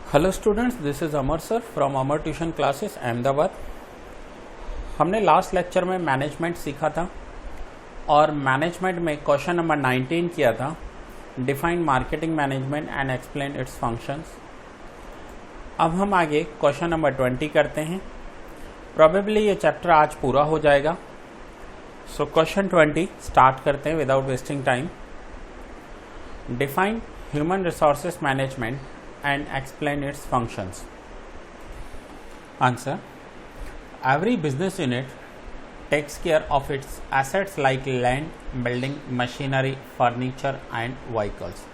Hello students, this is Amar sir from Amar tuition classes Ahmedabad. हमने last lecture में management सीखा था और मैनेजमेंट में क्वेश्चन नंबर 19 किया था, define marketing management and explain its functions. अब हम आगे क्वेश्चन नंबर 20 करते हैं। प्रोबेबली ये चैप्टर आज पूरा हो जाएगा। सो क्वेश्चन 20 स्टार्ट करते हैं without wasting time. Define human resources management and explain its functions. Answer: every business unit takes care of its assets like land, building, machinery, furniture and vehicles.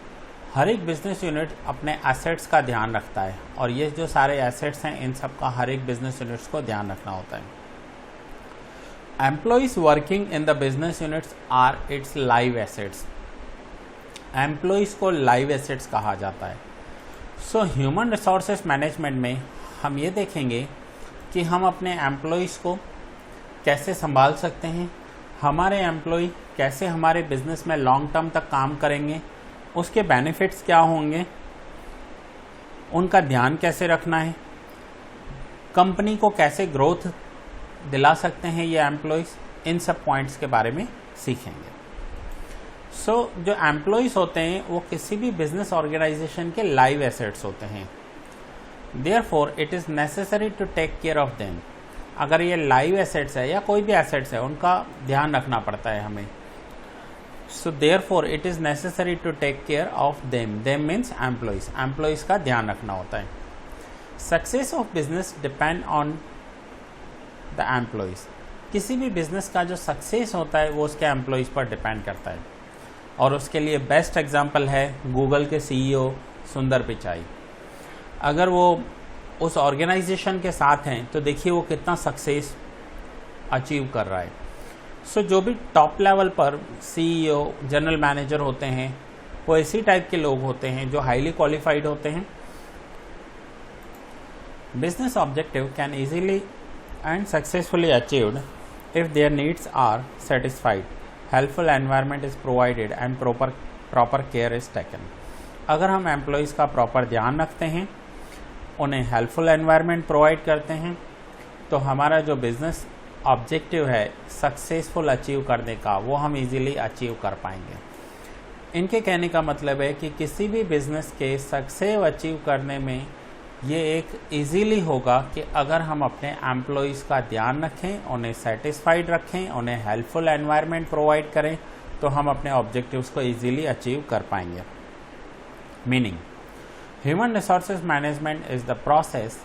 हर एक business unit अपने assets का ध्यान रखता है और ये जो सारे एसेट्स हैं इन सब का हर एक बिजनेस यूनिट्स को ध्यान रखना होता है। Employees working in the business units are its live assets. Employees को लाइव एसेट्स कहा जाता है। सो ह्यूमन रिसोर्सेज मैनेजमेंट में हम ये देखेंगे कि हम अपने एम्प्लॉइज़ को कैसे संभाल सकते हैं, हमारे एम्प्लॉय कैसे हमारे बिजनेस में लॉन्ग टर्म तक काम करेंगे, उसके बेनिफिट्स क्या होंगे, उनका ध्यान कैसे रखना है, कंपनी को कैसे ग्रोथ दिला सकते हैं ये एम्प्लॉइज़, इन सब पॉइंट्स के बारे में सीखेंगे। सो जो एम्प्लॉइज़ होते हैं वो किसी भी बिजनेस ऑर्गेनाइजेशन के लाइव एसेट्स होते हैं। Therefore it is necessary to take care of them. अगर ये लाइव एसेट्स है या कोई भी एसेट्स है उनका ध्यान रखना पड़ता है हमें। So therefore it is necessary to take care of them. Them means employees. Employees का ध्यान रखना होता है। Success of business depend on the employees. किसी भी बिजनेस का जो सक्सेस होता है वो उसके एम्प्लॉइज़ पर डिपेंड करता है और उसके लिए बेस्ट एग्जांपल है गूगल के सीईओ सुंदर पिचाई। अगर वो उस ऑर्गेनाइजेशन के साथ हैं तो देखिए वो कितना सक्सेस अचीव कर रहा है। सो जो भी टॉप लेवल पर सीईओ जनरल मैनेजर होते हैं वो इसी टाइप के लोग होते हैं जो हाईली क्वालिफाइड होते हैं। Business objective can easily and successfully achieved if their needs are satisfied, helpful environment is provided and proper care is taken. अगर हम एम्प्लॉयज़ का प्रॉपर ध्यान रखते हैं, उन्हें हेल्पफुल एनवायरनमेंट प्रोवाइड करते हैं, तो हमारा जो बिज़नेस ऑब्जेक्टिव है सक्सेसफुल अचीव करने का वो हम इजीली अचीव कर पाएंगे। इनके कहने का मतलब है कि किसी भी बिज़नेस के सक्सेस अचीव करने में ये एक इजीली होगा कि अगर हम अपने एम्प्लॉयज़ का ध्यान रखें, उन्हें सेटिस्फाइड रखें, उन्हें हेल्पफुल एनवायरनमेंट प्रोवाइड करें, तो हम अपने ऑब्जेक्टिव्स को इजीली अचीव कर पाएंगे। Meaning: human resources management is the process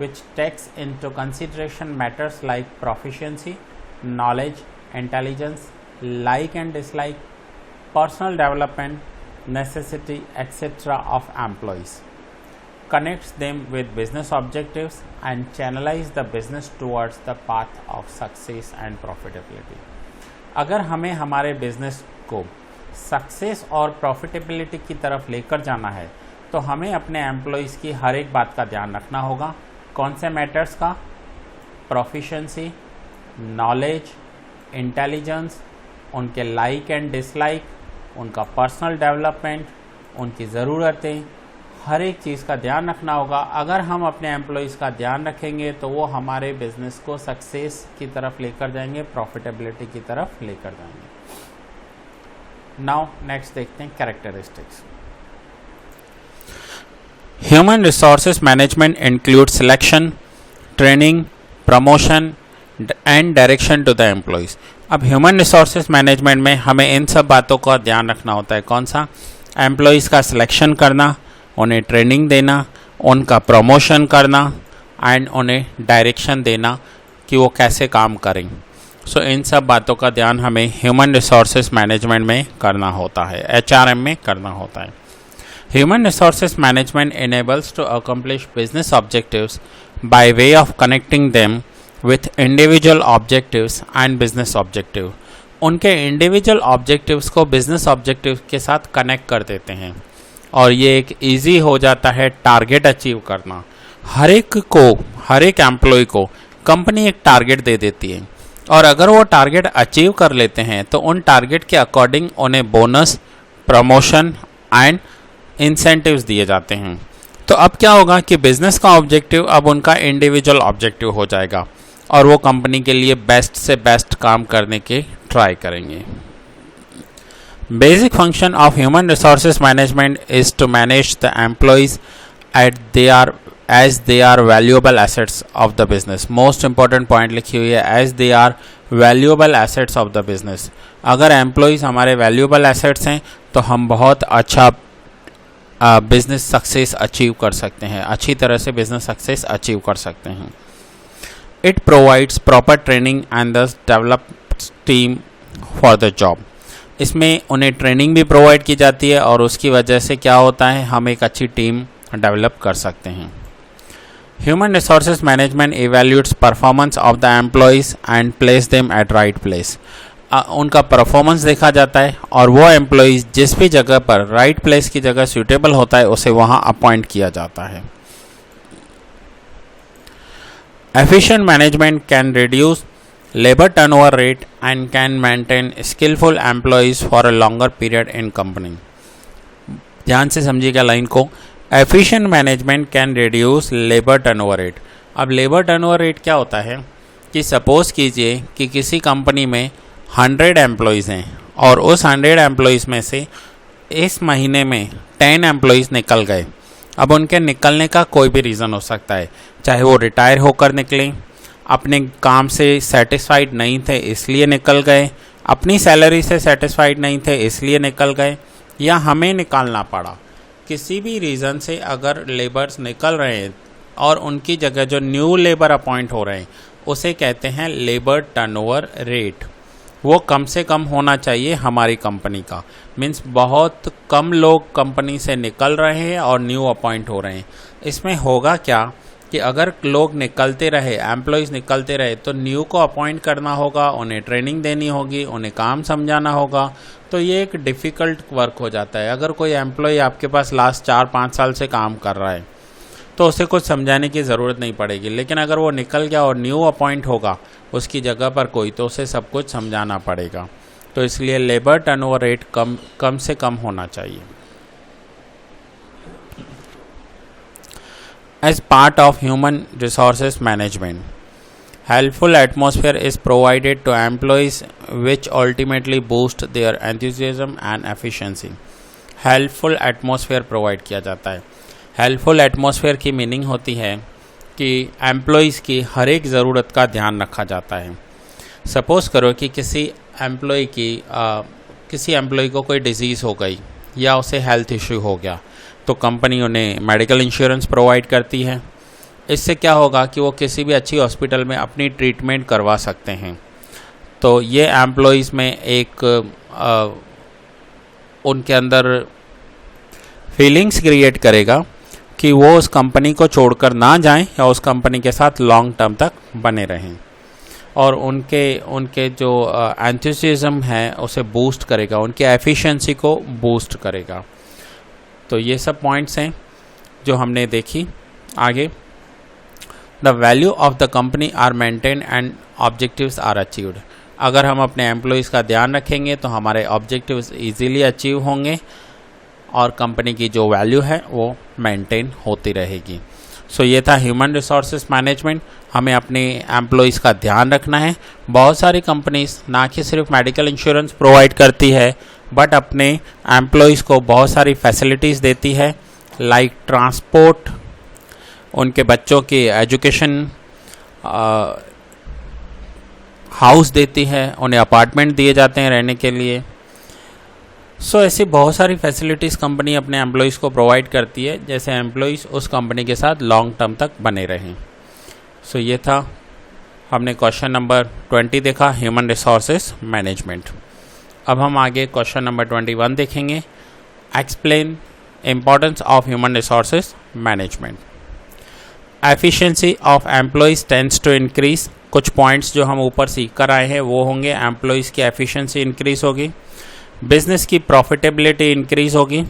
which takes into consideration matters like proficiency, knowledge, intelligence, like and dislike, personal development, necessity etcetera of employees, connects them with business objectives and channelize the business towards the path of success and profitability. अगर हमें हमारे business को success और profitability की तरफ लेकर जाना है तो हमें अपने एम्प्लॉयज़ की हर एक बात का ध्यान रखना होगा। कौन से मैटर्स का? प्रोफिशिएंसी, नॉलेज, इंटेलिजेंस, उनके लाइक एंड डिसलाइक, उनका पर्सनल डेवलपमेंट, उनकी ज़रूरतें, हर एक चीज़ का ध्यान रखना होगा। अगर हम अपने एम्प्लॉयज़ का ध्यान रखेंगे तो वो हमारे बिजनेस को सक्सेस की तरफ लेकर जाएंगे, प्रॉफिटेबिलिटी की तरफ लेकर जाएंगे। नाउ नेक्स्ट देखते हैं characteristics. Human resources management include selection, training, promotion and direction to the employees. अब ह्यूमन रिसोर्सेज मैनेजमेंट में हमें इन सब बातों का ध्यान रखना होता है। कौन सा? एम्प्लॉयज़ का सिलेक्शन करना, उन्हें ट्रेनिंग देना, उनका प्रमोशन करना एंड उन्हें डायरेक्शन देना कि वो कैसे काम करें। सो इन सब बातों का ध्यान हमें ह्यूमन रिसोर्सेज मैनेजमेंट में करना होता है, HRM में करना होता है। Human resources management enables to accomplish business objectives by way of connecting them with individual objectives and business objective। उनके इंडिविजुअल ऑब्जेक्टिव्स को बिजनेस ऑब्जेक्टिव के साथ कनेक्ट कर देते हैं और ये एक इजी हो जाता है टारगेट अचीव करना। हर एक एम्प्लॉय को कंपनी एक टारगेट दे देती है और अगर वो टारगेट अचीव कर लेते हैं तो उन टारगेट के अकॉर्डिंग उन्हें बोनस, प्रमोशन एंड इंसेंटिव्स दिए जाते हैं। तो अब क्या होगा कि बिजनेस का ऑब्जेक्टिव अब उनका इंडिविजुअल ऑब्जेक्टिव हो जाएगा और वो कंपनी के लिए बेस्ट से बेस्ट काम करने के ट्राई करेंगे। Basic function of human resources management is to manage the employees as they are valuable assets of the business। Most important point लिखी हुई है as they are valuable assets of the business। अगर employees हमारे valuable assets हैं तो हम बहुत अच्छा बिजनेस सक्सेस अचीव कर सकते हैं, अच्छी तरह से बिजनेस सक्सेस अचीव कर सकते हैं। It provides proper training and the developed team for the job. इसमें उन्हें ट्रेनिंग भी प्रोवाइड की जाती है और उसकी वजह से क्या होता है, हम एक अच्छी टीम डेवलप कर सकते हैं। Human resources management evaluates performance of the employees and place them at right place. उनका परफॉर्मेंस देखा जाता है और वो एम्प्लॉयज़ जिस भी जगह पर राइट प्लेस की जगह सूटेबल होता है उसे वहाँ अपॉइंट किया जाता है। Efficient management can reduce labour turnover rate and can maintain skilful employees for a longer period in company. ध्यान से समझिएगा लाइन को। Efficient management can reduce labour turnover rate. अब लेबर टर्नओवर रेट क्या होता है कि सपोज़ कीजिए कि किसी कंपनी में 100 एम्प्लॉयज़ हैं और उस 100 एम्प्लॉयज़ में से इस महीने में 10 एम्प्लॉयज़ निकल गए। अब उनके निकलने का कोई भी रीज़न हो सकता है, चाहे वो रिटायर होकर निकलें, अपने काम से सेटिस्फाइड नहीं थे इसलिए निकल गए, अपनी सैलरी से सेटिस्फाइड नहीं थे इसलिए निकल गए, या हमें निकालना पड़ा। किसी भी रीज़न से अगर लेबर्स निकल रहे हैं और उनकी जगह जो न्यू लेबर अपॉइंट हो रहे हैं उसे कहते हैं लेबर टर्नओवर रेट। वो कम से कम होना चाहिए हमारी कंपनी का। मीन्स बहुत कम लोग कंपनी से निकल रहे हैं और न्यू अपॉइंट हो रहे हैं। इसमें होगा क्या कि अगर लोग निकलते रहे, एम्प्लॉयज़ निकलते रहे, तो न्यू को अपॉइंट करना होगा, उन्हें ट्रेनिंग देनी होगी, उन्हें काम समझाना होगा, तो ये एक डिफ़िकल्ट वर्क हो जाता है। अगर कोई एम्प्लॉय आपके पास लास्ट 4-5 साल से काम कर रहा है तो उसे कुछ समझाने की ज़रूरत नहीं पड़ेगी, लेकिन अगर वो निकल गया और न्यू अपॉइंट होगा उसकी जगह पर कोई, तो उसे सब कुछ समझाना पड़ेगा। तो इसलिए लेबर टर्नओवर रेट कम से कम होना चाहिए। As part of human resources management, helpful atmosphere is provided to employees which ultimately boost their enthusiasm and efficiency। helpful atmosphere provide किया जाता है। helpful atmosphere की मीनिंग होती है कि एम्प्लॉयज़ की हर एक ज़रूरत का ध्यान रखा जाता है। सपोज़ करो कि किसी एम्प्लॉय को कोई डिजीज़ हो गई या उसे हेल्थ इश्यू हो गया, तो कंपनी उन्हें मेडिकल इंश्योरेंस प्रोवाइड करती है। इससे क्या होगा कि वो किसी भी अच्छी हॉस्पिटल में अपनी ट्रीटमेंट करवा सकते हैं। तो ये एम्प्लॉयज़ में एक उनके अंदर फीलिंग्स क्रिएट करेगा कि वो उस कंपनी को छोड़कर ना जाएं या उस कंपनी के साथ लॉन्ग टर्म तक बने रहें, और उनके जो एंथुसियाज्म है उसे बूस्ट करेगा, उनकी एफिशिएंसी को बूस्ट करेगा। तो ये सब पॉइंट्स हैं जो हमने देखी। आगे, the value of the company are maintain and objectives are achieved. अगर हम अपने एम्प्लॉयज़ का ध्यान रखेंगे तो हमारे ऑब्जेक्टिव्स इजीली अचीव होंगे और कंपनी की जो वैल्यू है वो मेंटेन होती रहेगी। सो ये था ह्यूमन रिसोर्सेज मैनेजमेंट। हमें अपने एम्प्लॉयज़ का ध्यान रखना है। बहुत सारी कंपनीज ना कि सिर्फ मेडिकल इंश्योरेंस प्रोवाइड करती है बट अपने एम्प्लॉयज़ को बहुत सारी फैसिलिटीज़ देती है, लाइक ट्रांसपोर्ट, उनके बच्चों की एजुकेशन, हाउस देती है, उन्हें अपार्टमेंट दिए जाते हैं रहने के लिए। सो ऐसी बहुत सारी फैसिलिटीज़ कंपनी अपने एम्प्लॉयज़ को प्रोवाइड करती है, जैसे एम्प्लॉयज़ उस कंपनी के साथ लॉन्ग टर्म तक बने रहें। सो ये था, हमने क्वेश्चन नंबर 20 देखा, ह्यूमन रिसोर्सेज मैनेजमेंट। अब हम आगे क्वेश्चन नंबर 21 देखेंगे, explain importance of human resources management. Efficiency of employees tends to increase. कुछ पॉइंट्स जो हम ऊपर सीख कर आए हैं वो होंगे, एम्प्लॉयज़ की एफिशिएंसी इंक्रीज होगी, बिजनेस की प्रॉफिटेबिलिटी इंक्रीज होगी,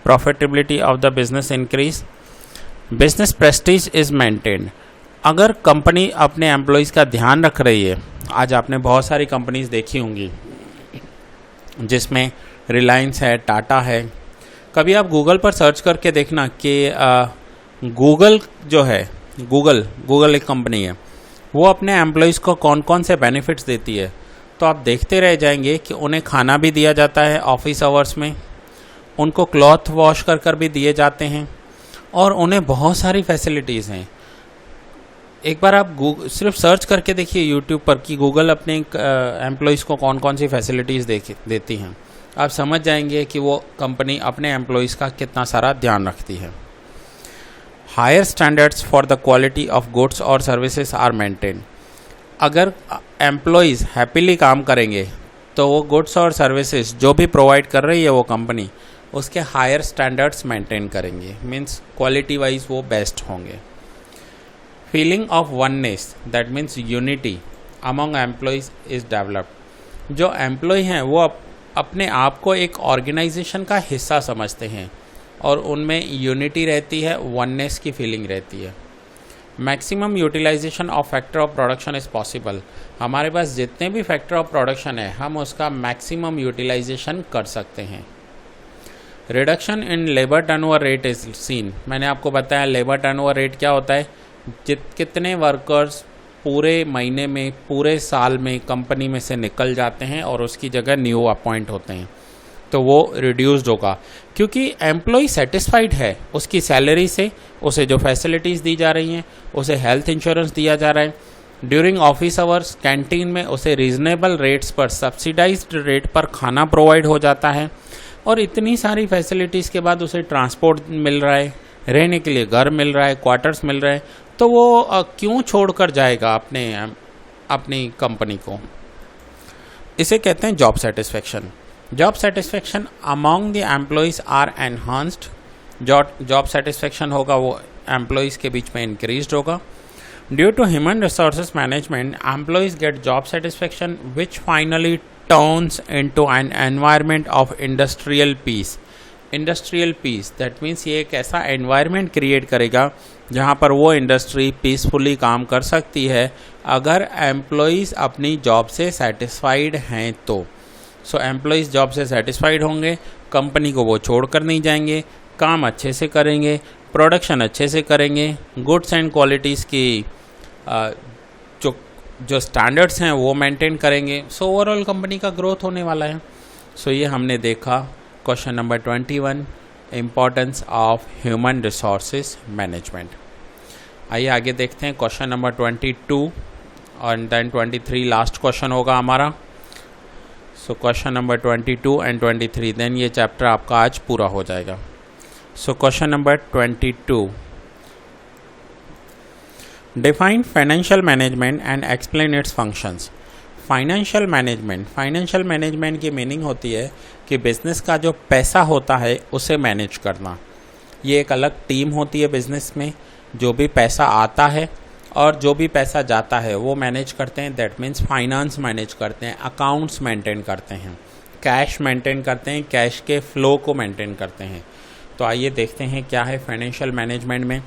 profitability of the business increase, business Prestige is maintained. अगर कंपनी अपने एम्प्लॉयज़ का ध्यान रख रही है, आज आपने बहुत सारी कंपनीज देखी होंगी जिसमें रिलायंस है, टाटा है। कभी आप गूगल पर सर्च करके देखना कि गूगल जो है, गूगल एक कंपनी है, वो अपने एम्प्लॉयज़ को कौन कौन से बेनिफिट्स देती है, तो आप देखते रह जाएंगे कि उन्हें खाना भी दिया जाता है ऑफिस आवर्स में, उनको क्लॉथ वॉश कर भी दिए जाते हैं, और उन्हें बहुत सारी फैसिलिटीज़ हैं। एक बार आप सिर्फ सर्च करके देखिए यूट्यूब पर कि गूगल अपने एम्प्लॉयज़ को कौन कौन सी फैसिलिटीज़ देती हैं, आप समझ जाएंगे कि वो कंपनी अपने एम्प्लॉयज़ का कितना सारा ध्यान रखती है। Higher standards for the quality of goods और सर्विसेज आर मेंटेन। अगर एम्प्लॉयज़ हैप्पीली काम करेंगे तो वो गुड्स और सर्विसेज जो भी प्रोवाइड कर रही है वो कंपनी, उसके हायर स्टैंडर्ड्स मेंटेन करेंगे, मीन्स क्वालिटी वाइज वो बेस्ट होंगे। Feeling of oneness, that means unity among employees is developed. जो एम्प्लॉय हैं वो अपने आप को एक ऑर्गेनाइजेशन का हिस्सा समझते हैं और उनमें यूनिटी रहती है, वननेस की फीलिंग रहती है। Maximum utilisation of factor of production is possible. हमारे पास जितने भी फैक्टर ऑफ प्रोडक्शन है हम उसका मैक्सिमम यूटिलाइजेशन कर सकते हैं। Reduction in labour turnover rate is scene. मैंने आपको बताया लेबर टर्नओवर रेट क्या होता है, कितने वर्कर्स पूरे महीने में, पूरे साल में कंपनी में से निकल जाते हैं और उसकी जगह न्यू अपॉइंट होते हैं, तो वो रिड्यूस्ड होगा क्योंकि एम्प्लॉय सेटिस्फाइड है उसकी सैलरी से, उसे जो फैसिलिटीज़ दी जा रही हैं, उसे हेल्थ इंश्योरेंस दिया जा रहा है, ड्यूरिंग ऑफिस आवर्स कैंटीन में उसे रीजनेबल रेट्स पर, सब्सिडाइज्ड रेट पर खाना प्रोवाइड हो जाता है, और इतनी सारी फैसिलिटीज़ के बाद उसे ट्रांसपोर्ट मिल रहा है, रहने के लिए घर मिल रहा है, क्वार्टर्स मिल रहे हैं, तो वो क्यों छोड़कर जाएगा अपनी कंपनी को। इसे कहते हैं job satisfaction. Job satisfaction among the employees are enhanced. Job satisfaction होगा वो एम्प्लॉयज़ के बीच में इंक्रीज्ड होगा। Due to human resources management employees get job satisfaction which finally turns into an environment of industrial peace. Industrial peace that means ये एक ऐसा environment create करेगा जहाँ पर वो इंडस्ट्री पीसफुली काम कर सकती है अगर एम्प्लॉयज़ अपनी जॉब से सेटिस्फाइड हैं तो। सो एम्प्लॉयज़ जॉब से सेटिस्फाइड होंगे, कंपनी को वो छोड़ कर नहीं जाएंगे, काम अच्छे से करेंगे, प्रोडक्शन अच्छे से करेंगे, गुड्स एंड क्वालिटीज़ की जो स्टैंडर्ड्स हैं वो मेंटेन करेंगे। सो ओवरऑल कंपनी का ग्रोथ होने वाला है। सो ये हमने देखा question number 21, importance of human resources management. आइए आगे देखते हैं क्वेश्चन नंबर 22 और देन 23 लास्ट क्वेश्चन होगा हमारा। So question number 22 and 23, then ये चैप्टर आपका आज पूरा हो जाएगा। So question number 22, define financial management and explain its functions. Financial management की मीनिंग होती है कि बिज़नेस का जो पैसा होता है उसे मैनेज करना। ये एक अलग टीम होती है बिज़नेस में, जो भी पैसा आता है और जो भी पैसा जाता है वो मैनेज करते हैं। दैट मीन्स फाइनेंस मैनेज करते हैं, अकाउंट्स मेंटेन करते हैं, कैश मेंटेन करते हैं, कैश के फ्लो को मेंटेन करते हैं। तो आइए देखते हैं क्या है फाइनेंशियल मैनेजमेंट में।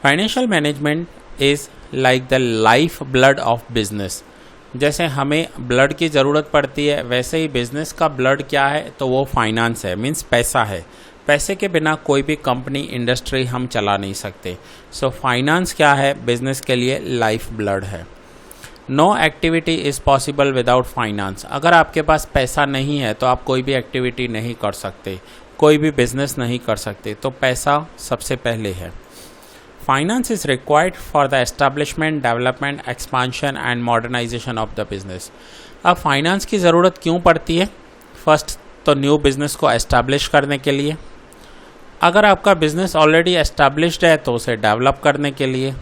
Financial management is like the life blood of business. जैसे हमें ब्लड की ज़रूरत पड़ती है वैसे ही बिज़नेस का ब्लड क्या है, तो वो फाइनेंस है, मीन्स पैसा है। पैसे के बिना कोई भी कंपनी, इंडस्ट्री हम चला नहीं सकते। सो फाइनेंस क्या है, बिजनेस के लिए लाइफ ब्लड है। No activity is possible without finance. अगर आपके पास पैसा नहीं है तो आप कोई भी एक्टिविटी नहीं कर सकते, कोई भी बिजनेस नहीं कर सकते। तो पैसा सबसे पहले है। Finance is required for the establishment, development, expansion and modernisation of the business. अब फाइनेंस की ज़रूरत क्यों पड़ती है? फर्स्ट तो न्यू बिजनेस को एस्टैब्लिश करने के लिए। अगर आपका बिजनेस ऑलरेडी एस्टैब्लिश्ड है तो उसे डेवलप करने के लिए,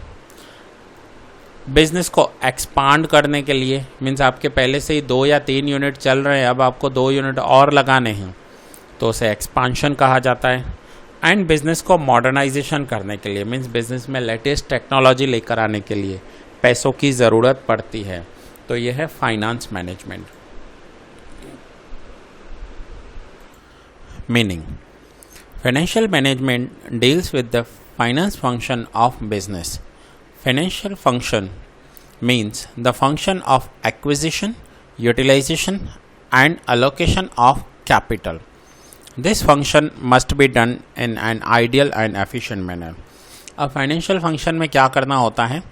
बिजनेस को एक्सपांड करने के लिए, मीन्स आपके पहले से ही 2 या 3 यूनिट चल रहे हैं, अब आपको 2 यूनिट और लगाने हैं तो उसे एक्सपांशन कहा जाता है। एंड बिजनेस को मॉडर्नाइजेशन करने के लिए, मीन्स बिजनेस में लेटेस्ट टेक्नोलॉजी लेकर आने के लिए पैसों की ज़रूरत पड़ती है। तो यह है finance management. Meaning, financial management deals with the finance function of business. Financial function means the function of acquisition, utilization and allocation of capital. This function must be done in an ideal and efficient manner. अब financial function में क्या करना होता है,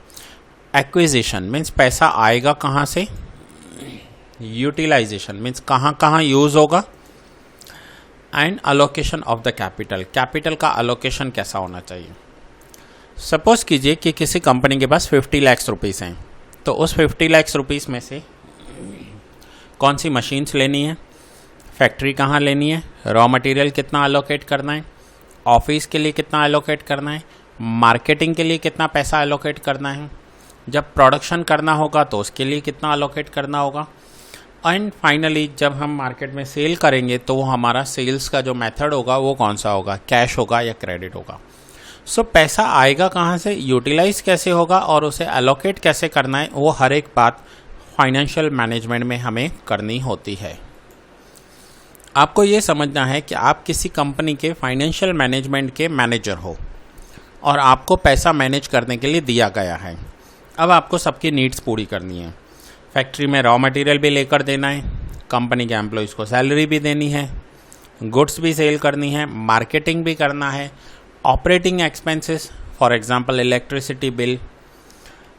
acquisition means पैसा आएगा कहाँ से, यूटिलाइजेशन मीन्स कहाँ कहाँ यूज़ होगा, and allocation of the capital, capital का अलोकेशन कैसा होना चाहिए। सपोज कीजिए कि किसी कंपनी के पास 50 लाख रुपीस हैं, तो उस 50 लाख रुपीस में से कौन सी मशीन्स लेनी है, फैक्ट्री कहाँ लेनी है, रॉ मटेरियल कितना अलोकेट करना है, ऑफिस के लिए कितना अलोकेट करना है, मार्केटिंग के लिए कितना पैसा अलोकेट करना है, जब प्रोडक्शन करना होगा तो उसके लिए कितना अलोकेट करना होगा, एंड फाइनली जब हम मार्केट में सेल करेंगे तो वो हमारा सेल्स का जो मेथड होगा वो कौन सा होगा, कैश होगा या क्रेडिट होगा। सो पैसा आएगा कहाँ से, यूटिलाइज कैसे होगा और उसे अलोकेट कैसे करना है, वो हर एक बात फाइनेंशियल मैनेजमेंट में हमें करनी होती है। आपको ये समझना है कि आप किसी कंपनी के फाइनेंशियल मैनेजमेंट के मैनेजर हो और आपको पैसा मैनेज करने के लिए दिया गया है। अब आपको सबकी नीड्स पूरी करनी है, फैक्ट्री में रॉ मटेरियल भी लेकर देना है, कंपनी के एम्प्लॉयज़ को सैलरी भी देनी है, गुड्स भी सेल करनी है, मार्केटिंग भी करना है, operating expenses for example electricity bill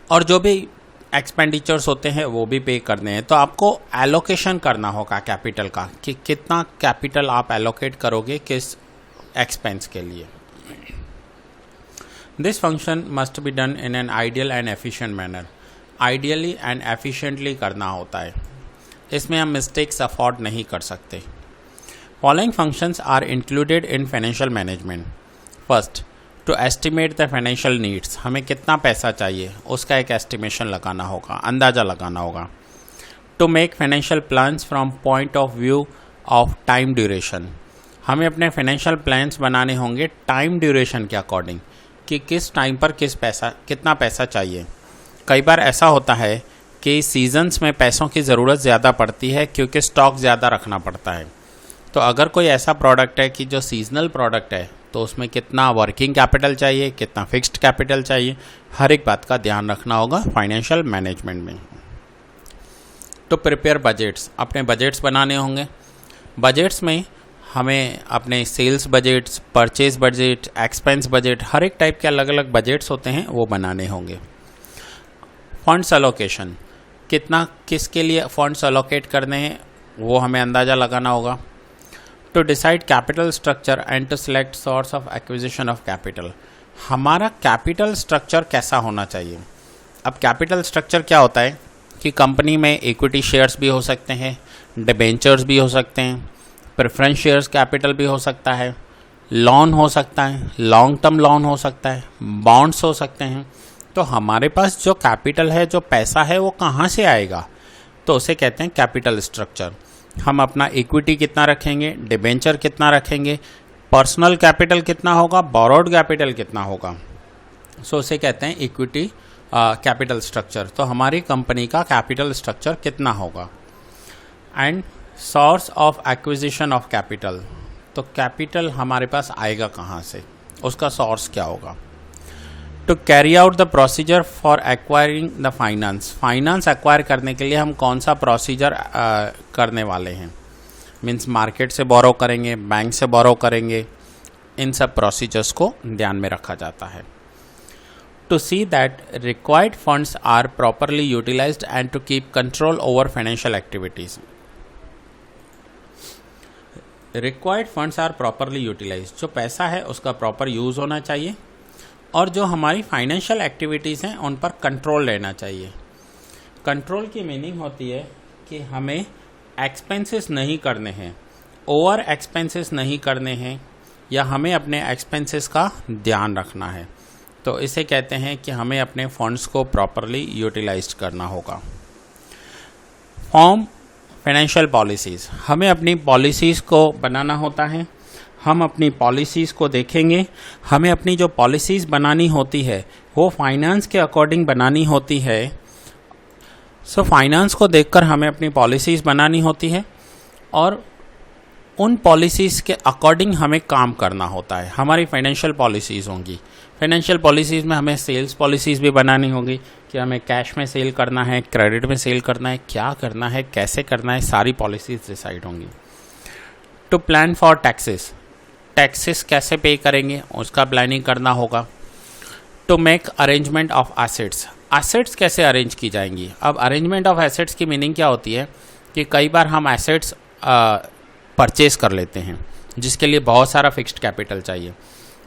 और जो भी एक्सपेंडिचर्स होते हैं वो भी पे करने हैं। तो आपको एलोकेशन करना होगा कैपिटल का कि कितना कैपिटल आप एलोकेट करोगे किस एक्सपेंस के लिए। This function must be done in an ideal and efficient manner, ideally and efficiently करना होता है, इसमें हम मिस्टेक्स अफोर्ड नहीं कर सकते। Following functions are included in financial management. First, to estimate the financial needs, हमें कितना पैसा चाहिए उसका एक एस्टिमेशन लगाना होगा, अंदाज़ा लगाना होगा। To make financial plans from point of view of time duration, हमें अपने फाइनेंशियल प्लान्स बनाने होंगे टाइम ड्यूरेशन के अकॉर्डिंग कि किस टाइम पर कितना पैसा चाहिए। कई बार ऐसा होता है कि सीजन्स में पैसों की ज़रूरत ज़्यादा पड़ती है क्योंकि स्टॉक ज़्यादा रखना पड़ता है। तो अगर कोई ऐसा प्रोडक्ट है कि जो सीजनल प्रोडक्ट है तो उसमें कितना वर्किंग कैपिटल चाहिए, कितना फिक्स्ड कैपिटल चाहिए, हर एक बात का ध्यान रखना होगा फाइनेंशियल मैनेजमेंट में। तो प्रिपेयर बजट्स, अपने बजट्स बनाने होंगे। बजट्स में हमें अपने sales budgets, purchase budget, expense budget, हर एक टाइप के अलग अलग बजट्स होते हैं वो बनाने होंगे। फंड्स अलोकेशन, कितना किसके लिए फंड्स अलोकेट करने हैं वो हमें अंदाज़ा लगाना होगा। To decide capital structure and to select source of acquisition of capital, हमारा कैपिटल स्ट्रक्चर कैसा होना चाहिए। अब कैपिटल स्ट्रक्चर क्या होता है कि कंपनी में इक्विटी शेयर्स भी हो सकते हैं, डिबेंचर्स भी हो सकते हैं, प्रेफरेंस शेयर्स कैपिटल भी हो सकता है, लोन हो सकता है, लॉन्ग टर्म लोन हो सकता है, बॉन्ड्स हो सकते हैं। तो हमारे पास जो कैपिटल है, जो पैसा है, वो कहाँ से आएगा, तो उसे कहते हैं कैपिटल स्ट्रक्चर। हम अपना इक्विटी कितना रखेंगे, डिबेंचर कितना रखेंगे, पर्सनल कैपिटल कितना होगा, बोरोड कैपिटल कितना होगा, सो उसे कहते हैं इक्विटी कैपिटल स्ट्रक्चर। तो हमारी कंपनी का कैपिटल स्ट्रक्चर कितना होगा। And source of acquisition of capital, तो कैपिटल हमारे पास आएगा कहाँ से, उसका सोर्स क्या होगा। To carry out the procedure for acquiring the finance, finance acquire करने के लिए हम कौन सा प्रोसीजर करने वाले हैं, मीन्स मार्केट से बोरो करेंगे, बैंक से बोरो करेंगे, इन सब प्रोसीजर्स को ध्यान में रखा जाता है। To see that required funds are properly utilised and to keep control over financial activities. Required funds are properly utilised, जो पैसा है उसका प्रॉपर यूज़ होना चाहिए और जो हमारी फाइनेंशियल एक्टिविटीज़ हैं उन पर कंट्रोल रहना चाहिए। कंट्रोल की मीनिंग होती है कि हमें एक्सपेंसेस नहीं करने हैं, ओवर एक्सपेंसेस नहीं करने हैं, या हमें अपने एक्सपेंसेस का ध्यान रखना है। तो इसे कहते हैं कि हमें अपने फंड्स को प्रॉपरली यूटिलाइज करना होगा। फॉर्म फाइनेंशियल पॉलिसीज़, हमें अपनी पॉलिसीज़ को बनाना होता है। हम अपनी पॉलिसीज़ को देखेंगे, हमें अपनी जो पॉलिसीज़ बनानी होती है वो फाइनेंस के अकॉर्डिंग बनानी होती है। सो फाइनेंस को देखकर हमें अपनी पॉलिसीज़ बनानी होती है और उन पॉलिसीज़ के अकॉर्डिंग हमें काम करना होता है। हमारी फाइनेंशियल पॉलिसीज़ होंगी, फाइनेंशियल पॉलिसीज़ में हमें सेल्स पॉलिसीज़ भी बनानी होगी कि हमें कैश में सेल करना है, क्रेडिट में सेल करना है, क्या करना है, कैसे करना है, सारी पॉलिसीज़ डिसाइड होंगी। To plan for taxes, taxes कैसे पे करेंगे उसका प्लानिंग करना होगा। To make arrangement of assets. Assets कैसे अरेंज की जाएंगी? अब अरेंजमेंट ऑफ एसेट्स की मीनिंग क्या होती है कि कई बार हम एसेट्स परचेज कर लेते हैं जिसके लिए बहुत सारा फिक्स्ड कैपिटल चाहिए,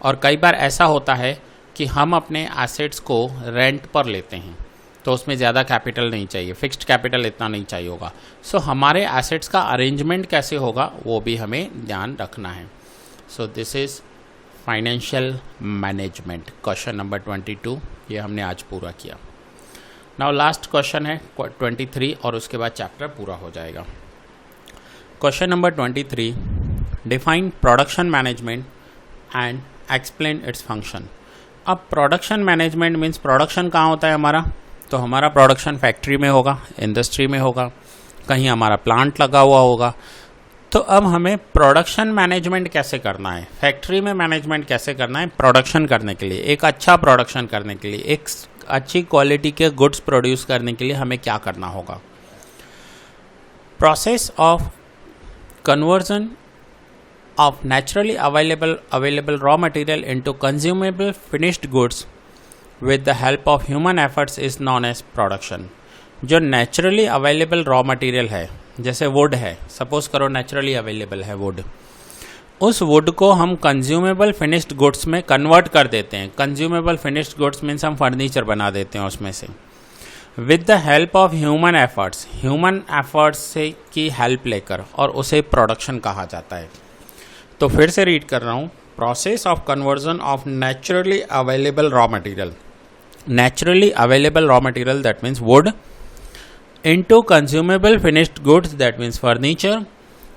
और कई बार ऐसा होता है कि हम अपने एसेट्स को रेंट पर लेते हैं तो उसमें ज़्यादा कैपिटल नहीं चाहिए, फिक्स्ड कैपिटल इतना नहीं चाहिए होगा। सो हमारे एसेट्स का अरेंजमेंट कैसे होगा वो भी हमें ध्यान रखना है। So this is financial management, question number 22 ये हमने आज पूरा किया। नाउ लास्ट क्वेश्चन है 23 और उसके बाद चैप्टर पूरा हो जाएगा। Question number 23, define production management and explain its function. अब प्रोडक्शन मैनेजमेंट मीन्स प्रोडक्शन कहाँ होता है हमारा? तो हमारा प्रोडक्शन फैक्ट्री में होगा, इंडस्ट्री में होगा, कहीं हमारा प्लांट लगा हुआ होगा। तो अब हमें प्रोडक्शन मैनेजमेंट कैसे करना है, फैक्ट्री में मैनेजमेंट कैसे करना है प्रोडक्शन करने के लिए, एक अच्छा प्रोडक्शन करने के लिए, एक अच्छी क्वालिटी के गुड्स प्रोड्यूस करने के लिए हमें क्या करना होगा। Process of conversion of naturally available raw material into consumable finished goods with the help of human efforts is known as production। जो नेचुरली अवेलेबल रॉ मटेरियल है, जैसे वुड है, सपोज करो नेचुरली अवेलेबल है वुड, उस would को हम consumable finished goods में कन्वर्ट कर देते हैं। कंज्यूमेबल फिनिश्ड गुड्स मीन्स हम फर्नीचर बना देते हैं उसमें से, with the help of human efforts से की हेल्प लेकर, और उसे प्रोडक्शन कहा जाता है। तो फिर से रीड कर रहा हूँ, process of conversion of naturally available raw material, naturally available raw material that means would, into consumable finished goods that means furniture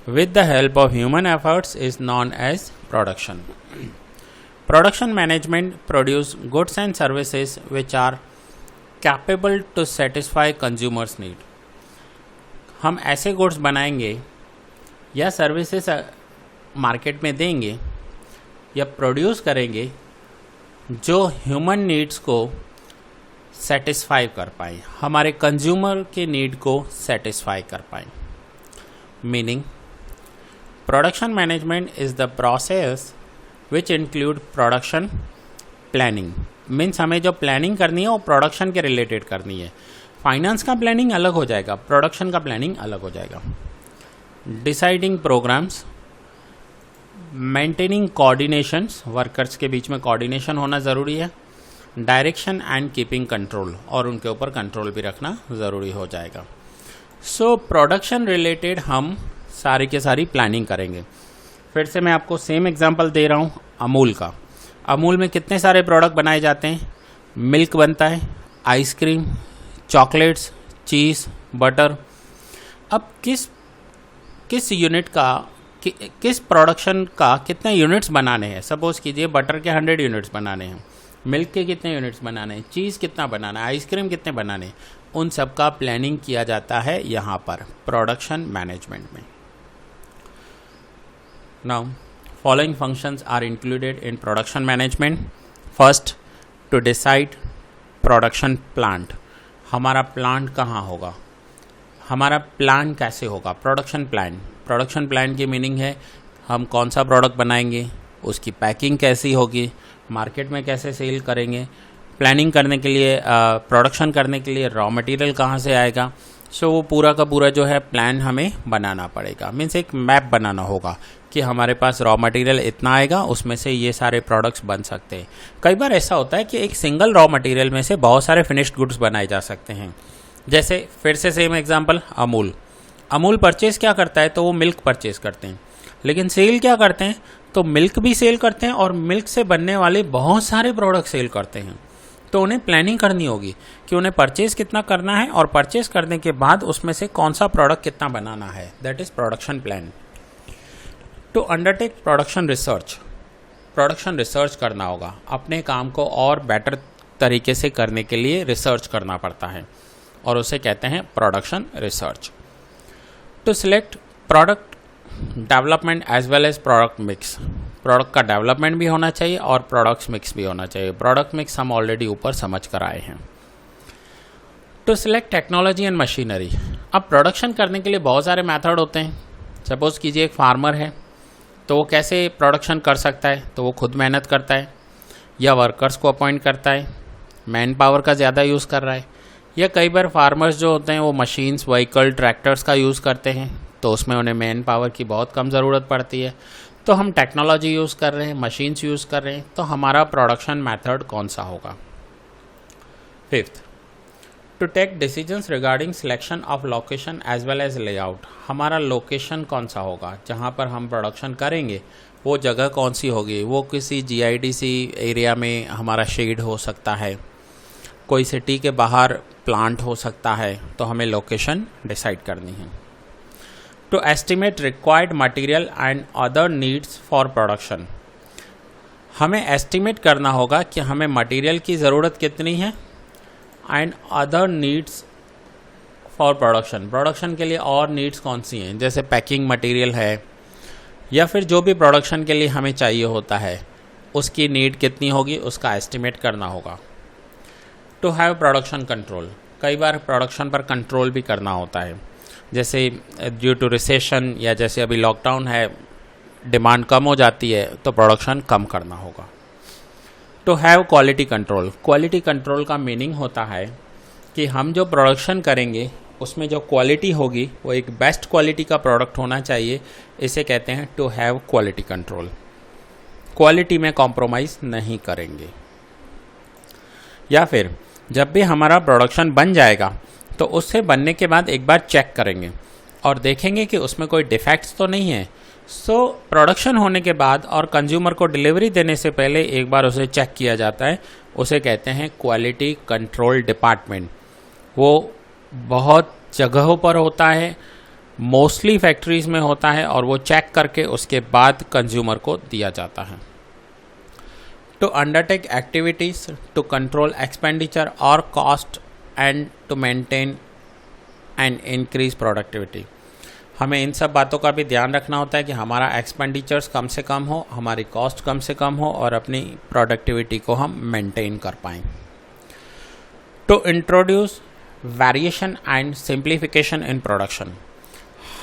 with the help of human efforts is known as production। Production management produce goods and services which are capable to satisfy consumers need। हम ऐसे goods बनाएंगे या services market में देंगे या produce करेंगे जो human needs को सेटिस्फाई कर पाए, हमारे कंज्यूमर के नीड को सेटिस्फाई कर पाए। Meaning, production management is the process which include production planning. Means हमें जो प्लानिंग करनी है वो प्रोडक्शन के रिलेटेड करनी है। फाइनेंस का प्लानिंग अलग हो जाएगा, प्रोडक्शन का प्लानिंग अलग हो जाएगा। Deciding programmes, maintaining coordinations, workers के बीच में कोऑर्डिनेशन होना ज़रूरी है। डायरेक्शन एंड कीपिंग कंट्रोल, और उनके ऊपर कंट्रोल भी रखना ज़रूरी हो जाएगा। सो प्रोडक्शन रिलेटेड हम सारी के सारी प्लानिंग करेंगे। फिर से मैं आपको सेम एग्जांपल दे रहा हूँ अमूल का। अमूल में कितने सारे प्रोडक्ट बनाए जाते हैं? मिल्क बनता है, आइसक्रीम, चॉकलेट्स, चीज़, बटर। अब किस यूनिट का किस प्रोडक्शन का कितने यूनिट्स बनाने हैं? सपोज कीजिए बटर के 100 यूनिट्स बनाने हैं, मिल्क के कितने यूनिट्स बनाने हैं, चीज़ कितना बनाना है, आइसक्रीम कितने बनाने हैं, उन सब का प्लानिंग किया जाता है यहाँ पर प्रोडक्शन मैनेजमेंट में। Now, following functions are included in production management। First, to decide production plant। हमारा प्लांट कहाँ होगा, हमारा प्लान कैसे होगा? Production plan. प्रोडक्शन प्लान की मीनिंग है हम कौन सा प्रोडक्ट बनाएंगे, उसकी पैकिंग कैसी होगी, मार्केट में कैसे सेल करेंगे, प्लानिंग करने के लिए प्रोडक्शन करने के लिए रॉ मटेरियल कहाँ से आएगा। सो वो पूरा का पूरा जो है प्लान हमें बनाना पड़ेगा। मीन्स एक मैप बनाना होगा कि हमारे पास रॉ मटेरियल इतना आएगा, उसमें से ये सारे प्रोडक्ट्स बन सकते हैं। कई बार ऐसा होता है कि एक सिंगल रॉ मटेरियल में से बहुत सारे फिनिश्ड गुड्स बनाए जा सकते हैं। जैसे फिर से सेम एग्जांपल, अमूल परचेज क्या करता है? तो वो मिल्क परचेज करते हैं, लेकिन सेल क्या करते हैं? तो मिल्क भी सेल करते हैं और मिल्क से बनने वाले बहुत सारे प्रोडक्ट सेल करते हैं। तो उन्हें प्लानिंग करनी होगी कि उन्हें परचेज कितना करना है और परचेज करने के बाद उसमें से कौन सा प्रोडक्ट कितना बनाना है। That is production plan. To undertake production research करना होगा। अपने काम को और बेटर तरीके से करने के लिए रिसर्च करना पड़ता है और उसे कहते हैं production research. To select product development as well as product mix. Product का डेवलपमेंट भी होना चाहिए और प्रोडक्ट मिक्स भी होना चाहिए। प्रोडक्ट मिक्स हम ऑलरेडी ऊपर समझ कर आए हैं। To select technology and machinery. अब प्रोडक्शन करने के लिए बहुत सारे मेथड होते हैं। सपोज कीजिए एक फार्मर है तो वो कैसे प्रोडक्शन कर सकता है? तो वो खुद मेहनत करता है, या वर्कर्स को अपॉइंट करता है, मैन पावर का ज़्यादा यूज़ कर रहा है, या कई बार फार्मर्स जो होते हैं वो मशीन्स, व्हीकल, ट्रैक्टर्स का यूज़ करते हैं, तो उसमें उन्हें मैन पावर की बहुत कम ज़रूरत पड़ती है। तो हम टेक्नोलॉजी यूज़ कर रहे हैं, मशीन्स यूज़ कर रहे हैं, तो हमारा प्रोडक्शन मेथड कौन सा होगा। Fifth, to take decisions regarding selection of location as well as layout. हमारा लोकेशन कौन सा होगा, जहाँ पर हम प्रोडक्शन करेंगे वो जगह कौन सी होगी। वो किसी GIDC एरिया में हमारा शेड हो सकता है, कोई सिटी के बाहर प्लांट हो सकता है, तो हमें लोकेशन डिसाइड करनी है। To estimate required material and other needs for production. हमें एस्टिमेट करना होगा कि हमें मटेरियल की ज़रूरत कितनी है and other needs for production. Production के लिए और नीड्स कौन सी हैं, जैसे पैकिंग मटेरियल है या फिर जो भी प्रोडक्शन के लिए हमें चाहिए होता है उसकी नीड कितनी होगी, उसका एस्टिमेट करना होगा। To have production control. कई बार प्रोडक्शन पर कंट्रोल भी करना होता है, जैसे ड्यू टू रिसेशन या जैसे अभी लॉकडाउन है, डिमांड कम हो जाती है तो प्रोडक्शन कम करना होगा। To have quality control. Quality control का मीनिंग होता है कि हम जो प्रोडक्शन करेंगे उसमें जो क्वालिटी होगी वो एक बेस्ट क्वालिटी का प्रोडक्ट होना चाहिए। इसे कहते हैं to have quality control. Quality में कॉम्प्रोमाइज़ नहीं करेंगे। या फिर जब भी हमारा प्रोडक्शन बन जाएगा तो उससे बनने के बाद एक बार चेक करेंगे और देखेंगे कि उसमें कोई डिफेक्ट्स तो नहीं है। सो प्रोडक्शन होने के बाद और कंज्यूमर को डिलीवरी देने से पहले एक बार उसे चेक किया जाता है। उसे कहते हैं क्वालिटी कंट्रोल डिपार्टमेंट। वो बहुत जगहों पर होता है, मोस्टली फैक्ट्रीज में होता है, और वो चेक करके उसके बाद कंज्यूमर को दिया जाता है। To undertake activities to control expenditure और cost and to maintain and increase productivity. हमें इन सब बातों का भी ध्यान रखना होता है कि हमारा एक्सपेंडिचर्स कम से कम हो, हमारी कॉस्ट कम से कम हो और अपनी प्रोडक्टिविटी को हम मेंटेन कर पाएँ। To introduce variation and simplification in production.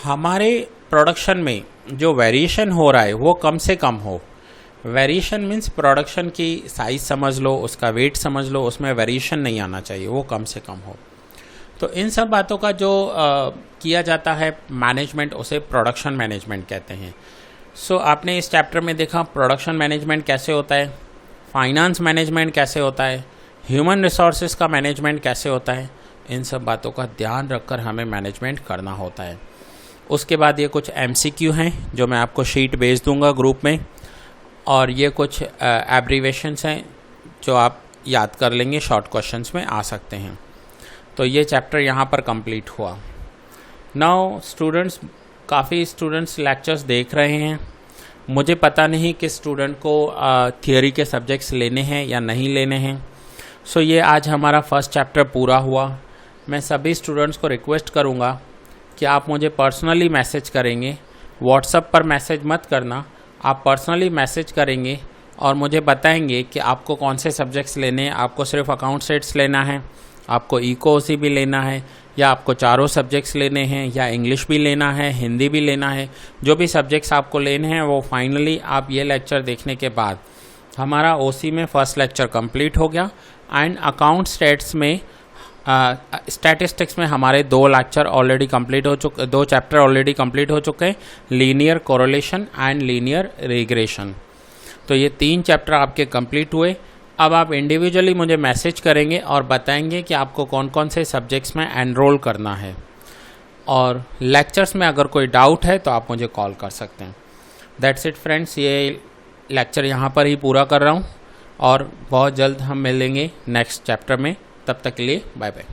हमारे प्रोडक्शन में जो वेरिएशन हो रहा है वो कम से कम हो। वेरिएशन मीन्स प्रोडक्शन की साइज़ समझ लो, उसका वेट समझ लो, उसमें वेरिएशन नहीं आना चाहिए, वो कम से कम हो। तो इन सब बातों का जो किया जाता है मैनेजमेंट, उसे प्रोडक्शन मैनेजमेंट कहते हैं। सो आपने इस चैप्टर में देखा प्रोडक्शन मैनेजमेंट कैसे होता है, फाइनेंस मैनेजमेंट कैसे होता है, ह्यूमन रिसोर्सेज का मैनेजमेंट कैसे होता है। इन सब बातों का ध्यान रखकर हमें मैनेजमेंट करना होता है। उसके बाद ये कुछ MCQ हैं जो मैं आपको शीट भेज दूंगा ग्रुप में, और ये कुछ एब्रीवेशंस हैं जो आप याद कर लेंगे, शॉर्ट क्वेश्चंस में आ सकते हैं। तो ये चैप्टर यहाँ पर कंप्लीट हुआ। नाउ स्टूडेंट्स, काफ़ी स्टूडेंट्स लेक्चर्स देख रहे हैं। मुझे पता नहीं कि स्टूडेंट को थियोरी के सब्जेक्ट्स लेने हैं या नहीं लेने हैं। सो ये आज हमारा फर्स्ट चैप्टर पूरा हुआ। मैं सभी स्टूडेंट्स को रिक्वेस्ट करूँगा कि आप मुझे पर्सनली मैसेज करेंगे, व्हाट्सएप पर मैसेज मत करना, आप पर्सनली मैसेज करेंगे और मुझे बताएंगे कि आपको कौन से सब्जेक्ट्स लेने हैं। आपको सिर्फ अकाउंट सेट्स लेना है, आपको इको भी लेना है, या आपको चारों सब्जेक्ट्स लेने हैं, या इंग्लिश भी लेना है, हिंदी भी लेना है। जो भी सब्जेक्ट्स आपको लेने हैं वो फाइनली आप ये लेक्चर देखने के बाद, हमारा OC में फर्स्ट लेक्चर कंप्लीट हो गया एंड अकाउंट स्टेट्स में स्टैटिस्टिक्स में हमारे 2 लेक्चर ऑलरेडी कंप्लीट हो चुके, 2 चैप्टर ऑलरेडी कंप्लीट हो चुके हैं, linear correlation and linear regression. तो ये 3 चैप्टर आपके कंप्लीट हुए। अब आप इंडिविजुअली मुझे मैसेज करेंगे और बताएंगे कि आपको कौन कौन से सब्जेक्ट्स में एनरोल करना है, और लेक्चर्स में अगर कोई डाउट है तो आप मुझे कॉल कर सकते हैं। दैट्स इट फ्रेंड्स, ये लेक्चर यहाँ पर ही पूरा कर रहा हूँ और बहुत जल्द हम मिलेंगे नेक्स्ट चैप्टर में। तब तक के लिए बाय बाय।